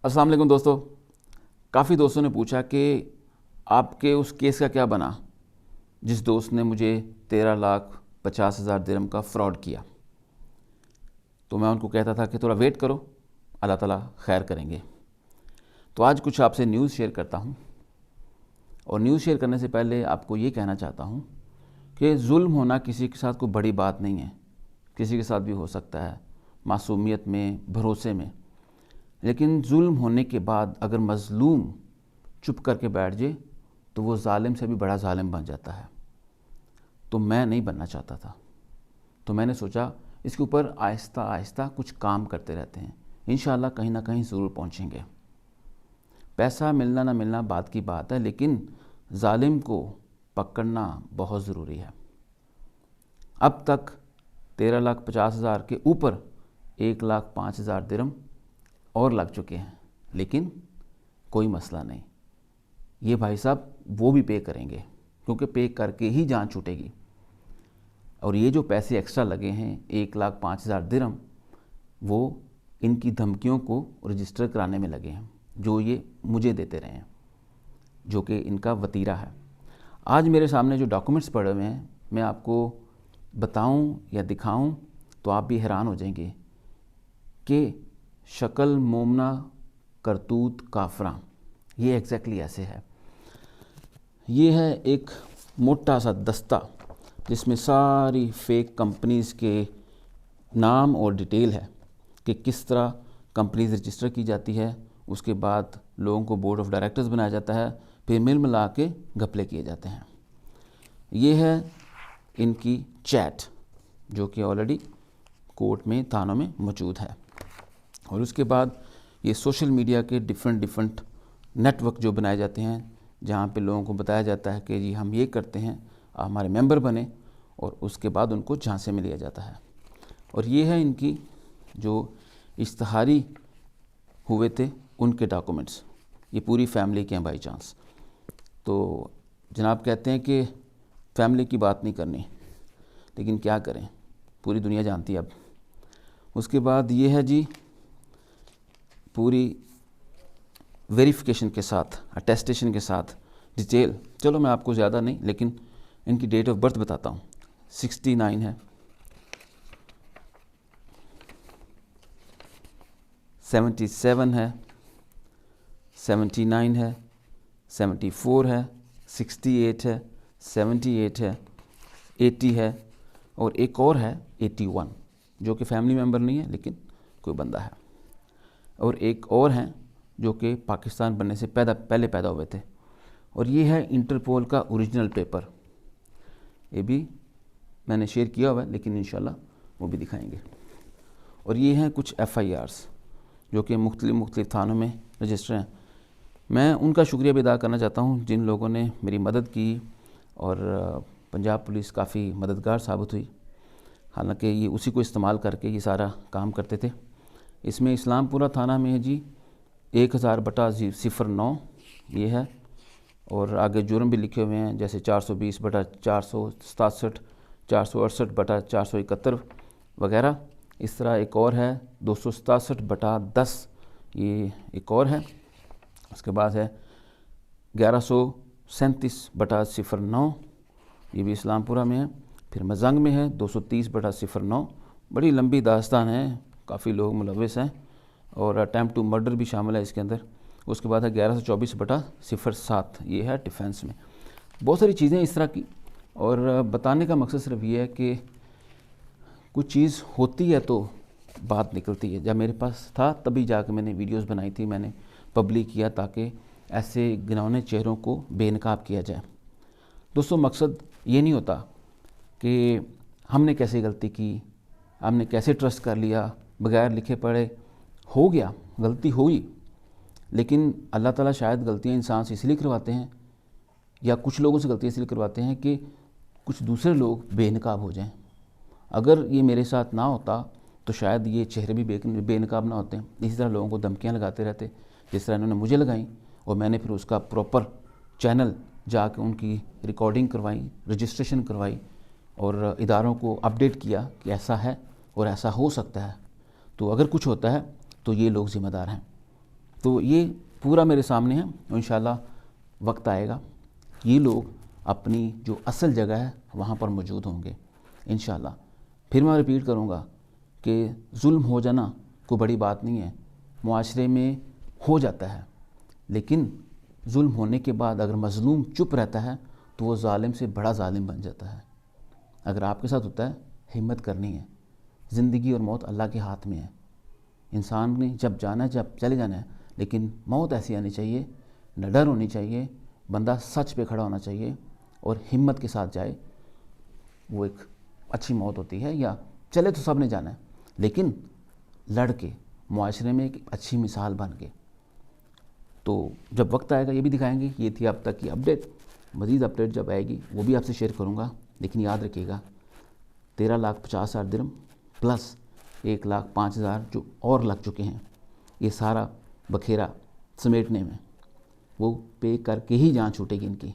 अस्सलाम वालेकुम दोस्तों। काफ़ी दोस्तों ने पूछा कि आपके उस केस का क्या बना जिस दोस्त ने मुझे 13,50,000 दिरहम का फ्रॉड किया। तो मैं उनको कहता था कि थोड़ा वेट करो, अल्लाह ताला खैर करेंगे। तो आज कुछ आपसे न्यूज़ शेयर करता हूँ, और न्यूज़ शेयर करने से पहले आपको ये कहना चाहता हूँ कि जुल्म होना किसी के साथ कोई बड़ी बात नहीं है, किसी के साथ भी हो सकता है, मासूमियत में, भरोसे में। लेकिन जुल्म होने के बाद अगर मज़लूम चुप करके बैठ जाए तो वो ज़ालिम से भी बड़ा ज़ालिम बन जाता है। तो मैं नहीं बनना चाहता था, तो मैंने सोचा इसके ऊपर आहिस्ता आहिस्ता कुछ काम करते रहते हैं, इंशाअल्लाह कहीं ना कहीं ज़रूर पहुंचेंगे। पैसा मिलना ना मिलना बात की बात है, लेकिन ज़ालिम को पकड़ना बहुत ज़रूरी है। अब तक 13,50,000 के ऊपर 1,05,000 दिरहम और लग चुके हैं, लेकिन कोई मसला नहीं। ये भाई साहब वो भी पे करेंगे, क्योंकि पे करके ही जान छूटेगी। और ये जो पैसे एक्स्ट्रा लगे हैं 1,05,000 दिरहम, वो इनकी धमकियों को रजिस्टर कराने में लगे हैं, जो ये मुझे देते रहे हैं, जो कि इनका वतीरा है। आज मेरे सामने जो डॉक्यूमेंट्स पड़े हुए हैं, मैं आपको बताऊं या दिखाऊं तो आप भी हैरान हो जाएंगे कि शक्ल मोमना करतूत काफरा, ये एग्जैक्टली ऐसे है। ये है एक मोटा सा दस्ता जिसमें सारी फेक कंपनीज़ के नाम और डिटेल है कि किस तरह कंपनीज रजिस्टर की जाती है, उसके बाद लोगों को बोर्ड ऑफ डायरेक्टर्स बनाया जाता है, फिर मिल मिला के घपले किए जाते हैं। ये है इनकी चैट, जो कि ऑलरेडी कोर्ट में, थानों में मौजूद है। और उसके बाद ये सोशल मीडिया के डिफरेंट नेटवर्क जो बनाए जाते हैं, जहाँ पे लोगों को बताया जाता है कि जी हम ये करते हैं, आप हमारे मेंबर बने, और उसके बाद उनको झांसे में लिया जाता है। और ये है इनकी जो इश्तहारी हुए थे उनके डॉक्यूमेंट्स। ये पूरी फैमिली के हैं बाई चांस। तो जनाब कहते हैं कि फैमिली की बात नहीं करनी, लेकिन क्या करें, पूरी दुनिया जानती है अब। उसके बाद ये है जी पूरी वेरिफिकेशन के साथ, अटेस्टेशन के साथ डिटेल। चलो मैं आपको ज़्यादा नहीं, लेकिन इनकी डेट ऑफ बर्थ बताता हूँ। 69 है, 77 है, 79 है, 74 है, 68 है, 78 है, 80 है, और एक और है 81, जो कि फैमिली मेम्बर नहीं है लेकिन कोई बंदा है। और एक और हैं जो कि पाकिस्तान बनने से पहले पैदा हुए थे। और ये है इंटरपोल का ओरिजिनल पेपर, ये भी मैंने शेयर किया हुआ है, लेकिन इंशाल्लाह वो भी दिखाएंगे। और ये हैं कुछ FIRs जो कि मुख्तलिफ थानों में रजिस्टर हैं। मैं उनका शुक्रिया भी अदा करना चाहता हूँ जिन लोगों ने मेरी मदद की, और पंजाब पुलिस काफ़ी मददगार साबित हुई। हालांकि ये उसी को इस्तेमाल करके ये सारा काम करते थे। इसमें इस्लामपुरा थाना में है जी 1000/09 ये है, और आगे जुर्म भी लिखे हुए हैं, जैसे 420/467, 468/471 वगैरह। इस तरह एक और है 267/10, ये एक और है। उसके बाद है 1137/09, ये भी इस्लामपुरा में है। फिर मजंग में है 230/09, बड़ी लंबी दास्तान है, काफ़ी लोग मुलविस हैं, और अटैम्प्ट टू मर्डर भी शामिल है इसके अंदर। उसके बाद है 1124/07, ये है डिफेंस में। बहुत सारी चीज़ें इस तरह की, और बताने का मकसद सिर्फ ये है कि कुछ चीज़ होती है तो बात निकलती है। जब मेरे पास था तभी जाकर मैंने वीडियोस बनाई थी, मैंने पब्लिक किया, ताकि ऐसे घिनौने चेहरों को बेनकाब किया जाए। दोस्तों, मकसद ये नहीं होता कि हमने कैसे गलती की, हमने कैसे ट्रस्ट कर लिया बगैर लिखे पढ़े, हो गया, गलती हुई। लेकिन अल्लाह ताला शायद गलतियाँ इंसान से इसलिए करवाते हैं, या कुछ लोगों से गलतियाँ इसलिए करवाते हैं कि कुछ दूसरे लोग बेनकाब हो जाएं। अगर ये मेरे साथ ना होता तो शायद ये चेहरे भी बेनकाब ना होते। इसी तरह लोगों को धमकियाँ लगाते रहते, जिस तरह इन्होंने मुझे लगाई, और मैंने फिर उसका प्रॉपर चैनल जाके उनकी रिकॉर्डिंग करवाई, रजिस्ट्रेशन करवाई, और इदारों को अपडेट किया कि ऐसा है और ऐसा हो सकता है, तो अगर कुछ होता है तो ये लोग ज़िम्मेदार हैं। تو یہ پورا میرے سامنے ہے، اور انشاءاللہ وقت آئے گا یہ لوگ اپنی جو اصل جگہ ہے وہاں پر موجود ہوں گے انشاءاللہ۔ پھر میں ریپیٹ کروں گا کہ ظلم ہو جانا کوئی بڑی بات نہیں ہے، معاشرے میں ہو جاتا ہے، لیکن ظلم ہونے کے بعد اگر مظلوم چپ رہتا ہے تو وہ ظالم سے بڑا ظالم بن جاتا ہے۔ اگر آپ کے ساتھ ہوتا ہے، ہمت کرنی ہے، زندگی اور موت اللہ کے ہاتھ میں ہے، انسان نے جب جانا ہے جب چلے جانا ہے، لیکن موت ایسی آنی چاہیے، نہ ڈر ہونی چاہیے، بندہ سچ پہ کھڑا ہونا چاہیے اور ہمت کے ساتھ جائے، وہ ایک اچھی موت ہوتی ہے۔ یا چلے تو سب نے جانا ہے، لیکن لڑ کے معاشرے میں ایک اچھی مثال بن کے۔ تو جب وقت آئے گا یہ بھی دکھائیں گے۔ یہ تھی اب تک کی اپڈیٹ، مزید اپڈیٹ جب آئے گی وہ بھی آپ سے شیئر کروں گا، لیکن یاد رکھیے گا 13,50,000 درہم پلس 1,05,000 جو اور لگ چکے ہیں، یہ سارا بکھیرا سمیٹنے میں وہ پے کر کے ہی جان چھوٹے گی ان کی۔